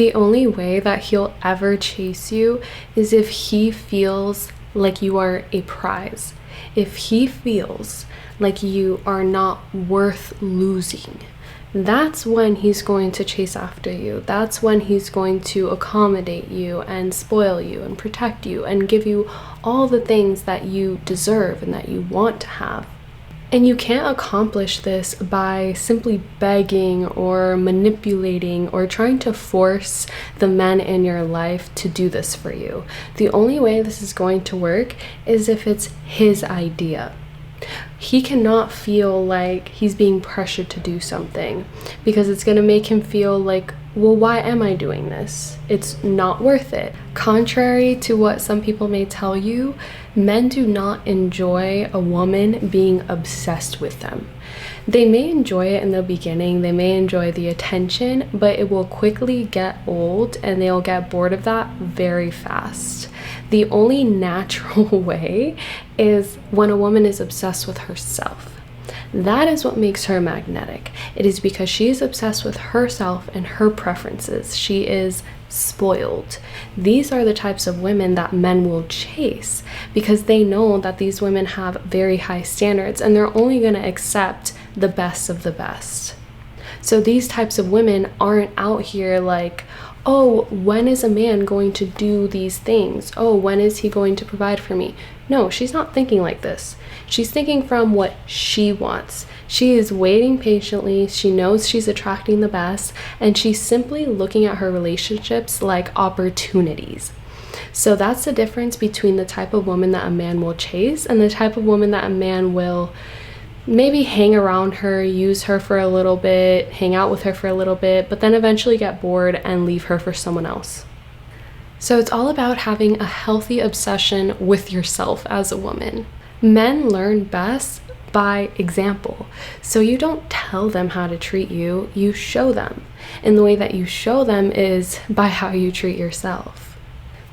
The only way that he'll ever chase you is if he feels like you are a prize. If he feels like you are not worth losing, that's when he's going to chase after you. That's when he's going to accommodate you and spoil you and protect you and give you all the things that you deserve and that you want to have. And you can't accomplish this by simply begging or manipulating or trying to force the men in your life to do this for you. The only way this is going to work is if it's his idea. He cannot feel like he's being pressured to do something, because it's going to make him feel like, well, why am I doing this? It's not worth it. Contrary to what some people may tell you, men do not enjoy a woman being obsessed with them. They may enjoy it in the beginning, they may enjoy the attention, but it will quickly get old and they'll get bored of that very fast. The only natural way is when a woman is obsessed with herself. That is what makes her magnetic. It is because she is obsessed with herself and her preferences. She is spoiled. These are the types of women that men will chase, because they know that these women have very high standards and they're only going to accept the best of the best. So these types of women aren't out here like, oh, when is a man going to do these things? Oh, when is he going to provide for me? No, she's not thinking like this. She's thinking from what she wants. She is waiting patiently. She knows she's attracting the best, and she's simply looking at her relationships like opportunities. So that's the difference between the type of woman that a man will chase and the type of woman that a man will maybe hang around her, use her for a little bit, hang out with her for a little bit, but then eventually get bored and leave her for someone else. So it's all about having a healthy obsession with yourself as a woman. Men learn best by example. So you don't tell them how to treat you, you show them. And the way that you show them is by how you treat yourself.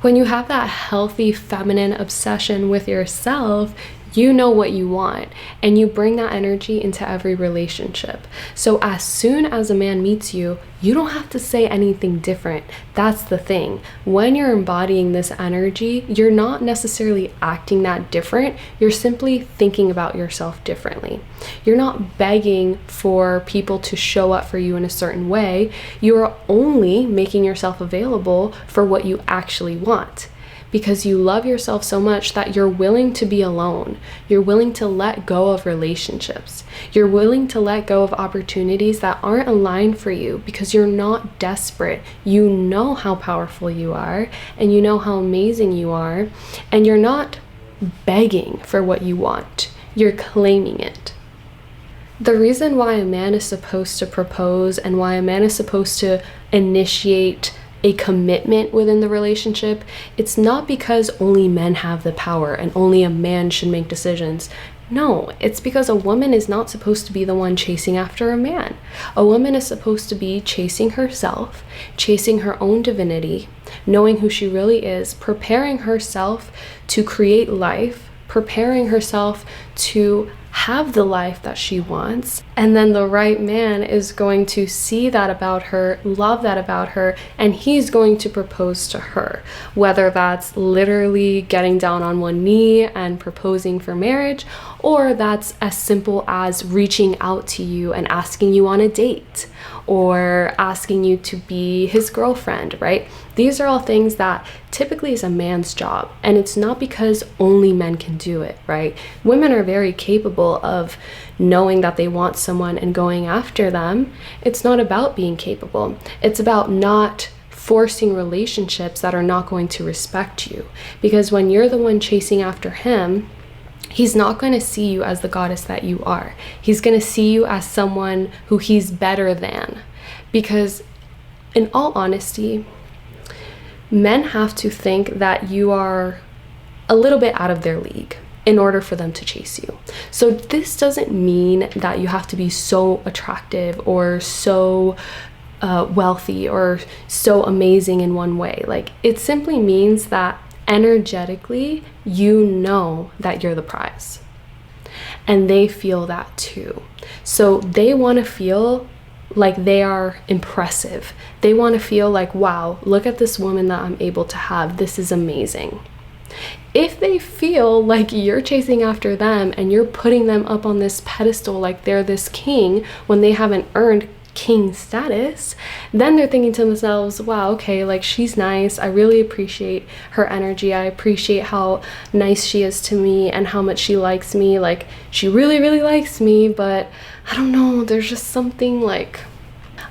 When you have that healthy feminine obsession with yourself, you know what you want, and you bring that energy into every relationship. So as soon as a man meets you, you don't have to say anything different. That's the thing. When you're embodying this energy, you're not necessarily acting that different. You're simply thinking about yourself differently. You're not begging for people to show up for you in a certain way. You're only making yourself available for what you actually want, because you love yourself so much that you're willing to be alone. You're willing to let go of relationships. You're willing to let go of opportunities that aren't aligned for you because you're not desperate. You know how powerful you are, and you know how amazing you are, and you're not begging for what you want. You're claiming it. The reason why a man is supposed to propose and why a man is supposed to initiate a commitment within the relationship, it's not because only men have the power and only a man should make decisions. No, it's because a woman is not supposed to be the one chasing after a man. A woman is supposed to be chasing herself, chasing her own divinity, knowing who she really is, preparing herself to create life, preparing herself to have the life that she wants, and then the right man is going to see that about her, love that about her, and he's going to propose to her, whether that's literally getting down on one knee and proposing for marriage, or that's as simple as reaching out to you and asking you on a date, or asking you to be his girlfriend, right? These are all things that typically is a man's job, and it's not because only men can do it, right? Women are very capable of knowing that they want someone and going after them. It's not about being capable. It's about not forcing relationships that are not going to respect you, because when you're the one chasing after him, he's not going to see you as the goddess that you are. He's going to see you as someone who he's better than. Because in all honesty, men have to think that you are a little bit out of their league in order for them to chase you. So this doesn't mean that you have to be so attractive or so wealthy or so amazing in one way. Like, it simply means that energetically, you know that you're the prize. And they feel that too. So they want to feel like they are impressive. They want to feel like, wow, look at this woman that I'm able to have. This is amazing. If they feel like you're chasing after them and you're putting them up on this pedestal like they're this king when they haven't earned king status, then they're thinking to themselves, wow, okay, like she's nice. I really appreciate her energy. I appreciate how nice she is to me and how much she likes me. Like she really, really likes me, but I don't know, there's just something like,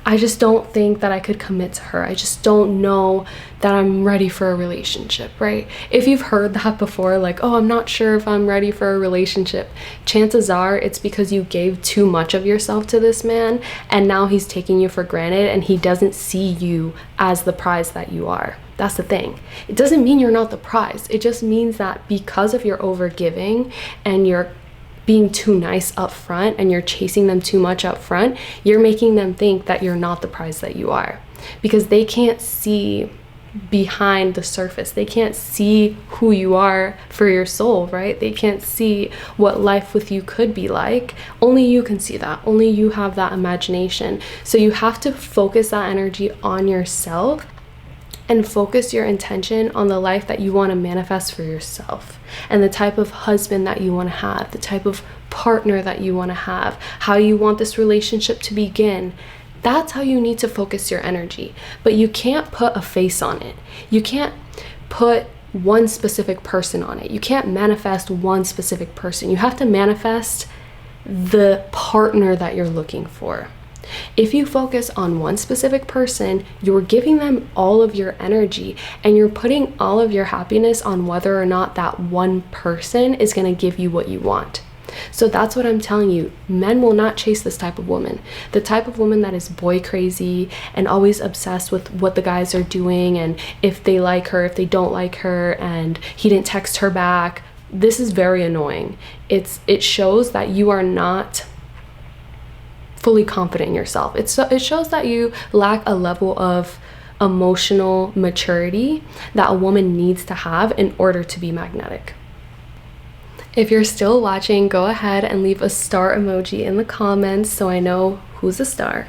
I just don't think that I could commit to her. I just don't know that I'm ready for a relationship, right? If you've heard that before, like, oh, I'm not sure if I'm ready for a relationship, chances are it's because you gave too much of yourself to this man and now he's taking you for granted and he doesn't see you as the prize that you are. That's the thing. It doesn't mean you're not the prize. It just means that because of your overgiving and your being too nice up front and you're chasing them too much up front, you're making them think that you're not the prize that you are, because they can't see behind the surface. They can't see who you are for your soul, right? They can't see what life with you could be like. Only you can see that. Only you have that imagination. So you have to focus that energy on yourself and focus your intention on the life that you want to manifest for yourself and the type of husband that you want to have, the type of partner that you want to have, how you want this relationship to begin. That's how you need to focus your energy. But you can't put a face on it. You can't put one specific person on it. You can't manifest one specific person. You have to manifest the partner that you're looking for. If you focus on one specific person, you're giving them all of your energy and you're putting all of your happiness on whether or not that one person is going to give you what you want. So that's what I'm telling you. Men will not chase this type of woman. The type of woman that is boy crazy and always obsessed with what the guys are doing and if they like her, if they don't like her, and he didn't text her back. This is very annoying. It shows that you are not fully confident in yourself. It shows that you lack a level of emotional maturity that a woman needs to have in order to be magnetic. If you're still watching, go ahead and leave a star emoji in the comments so I know who's a star.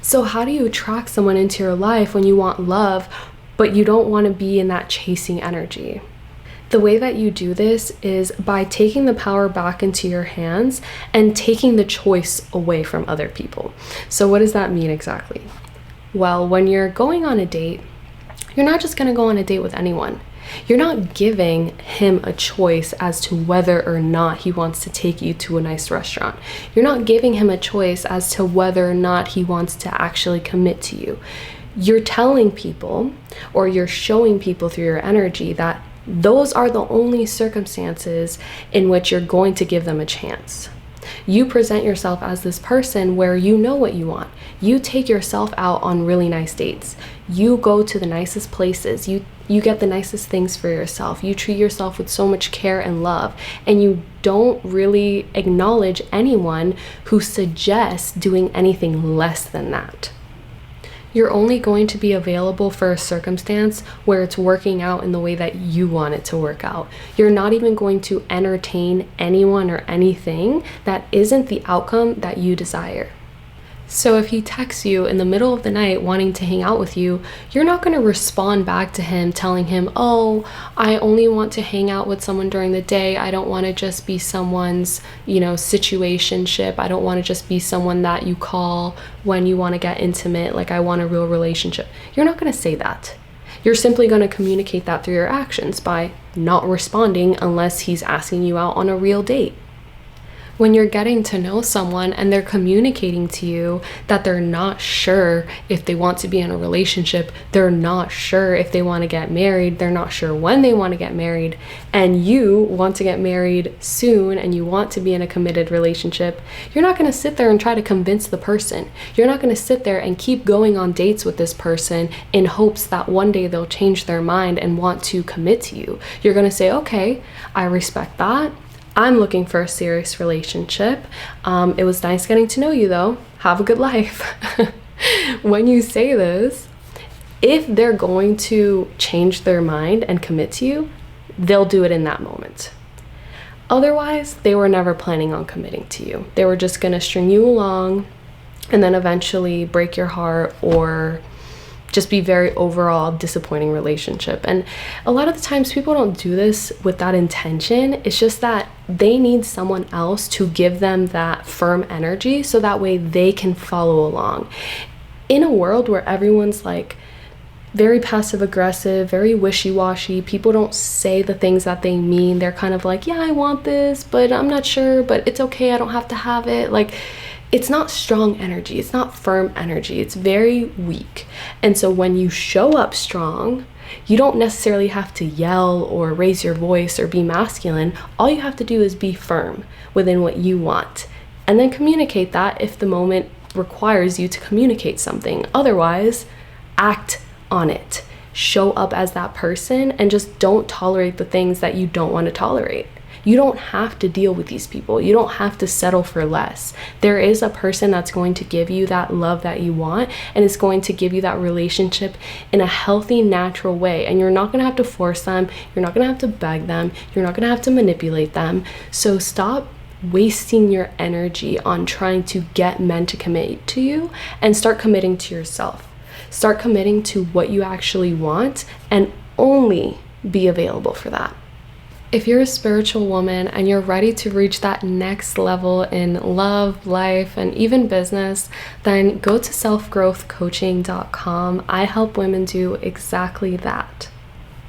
So how do you attract someone into your life when you want love, but you don't want to be in that chasing energy? The way that you do this is by taking the power back into your hands and taking the choice away from other people. So what does that mean exactly? Well, when you're going on a date, you're not just going to go on a date with anyone. You're not giving him a choice as to whether or not he wants to take you to a nice restaurant. You're not giving him a choice as to whether or not he wants to actually commit to you. You're telling people, or you're showing people through your energy, that those are the only circumstances in which you're going to give them a chance. You present yourself as this person where you know what you want. You take yourself out on really nice dates. You go to the nicest places. You get the nicest things for yourself. You treat yourself with so much care and love. And you don't really acknowledge anyone who suggests doing anything less than that. You're only going to be available for a circumstance where it's working out in the way that you want it to work out. You're not even going to entertain anyone or anything that isn't the outcome that you desire. So if he texts you in the middle of the night wanting to hang out with you, you're not going to respond back to him telling him, oh, I only want to hang out with someone during the day. I don't want to just be someone's, situationship. I don't want to just be someone that you call when you want to get intimate. Like, I want a real relationship. You're not going to say that. You're simply going to communicate that through your actions by not responding unless he's asking you out on a real date. When you're getting to know someone and they're communicating to you that they're not sure if they want to be in a relationship, they're not sure if they want to get married, they're not sure when they want to get married, and you want to get married soon and you want to be in a committed relationship, you're not going to sit there and try to convince the person. You're not going to sit there and keep going on dates with this person in hopes that one day they'll change their mind and want to commit to you. You're going to say, okay, I respect that. I'm looking for a serious relationship. It was nice getting to know you though. Have a good life. When you say this, if they're going to change their mind and commit to you, they'll do it in that moment. Otherwise, they were never planning on committing to you. They were just gonna string you along and then eventually break your heart or just be very overall disappointing relationship. And a lot of the times people don't do this with that intention. It's just that they need someone else to give them that firm energy so that way they can follow along. In a world where everyone's like very passive aggressive, very wishy-washy, people don't say the things that they mean. They're kind of like, yeah, I want this, but I'm not sure, but it's okay, I don't have to have it. Like, it's not strong energy, it's not firm energy, it's very weak. And so when you show up strong, you don't necessarily have to yell or raise your voice or be masculine. All you have to do is be firm within what you want, and then communicate that if the moment requires you to communicate something. Otherwise, act on it. Show up as that person and just don't tolerate the things that you don't want to tolerate. You don't have to deal with these people. You don't have to settle for less. There is a person that's going to give you that love that you want, and it's going to give you that relationship in a healthy, natural way. And you're not going to have to force them. You're not going to have to beg them. You're not going to have to manipulate them. So stop wasting your energy on trying to get men to commit to you, and start committing to yourself. Start committing to what you actually want and only be available for that. If you're a spiritual woman and you're ready to reach that next level in love, life, and even business, then go to selfgrowthcoaching.com. I help women do exactly that.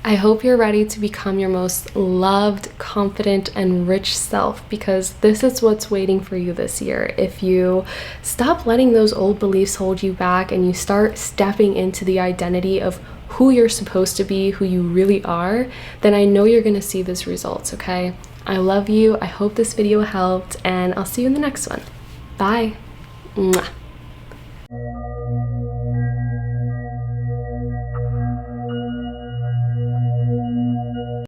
I hope you're ready to become your most loved, confident, and rich self, because this is what's waiting for you this year. If you stop letting those old beliefs hold you back and you start stepping into the identity of who you're supposed to be, who you really are, then I know you're gonna see these results, okay? I love you. I hope this video helped, and I'll see you in the next one. Bye. Mwah.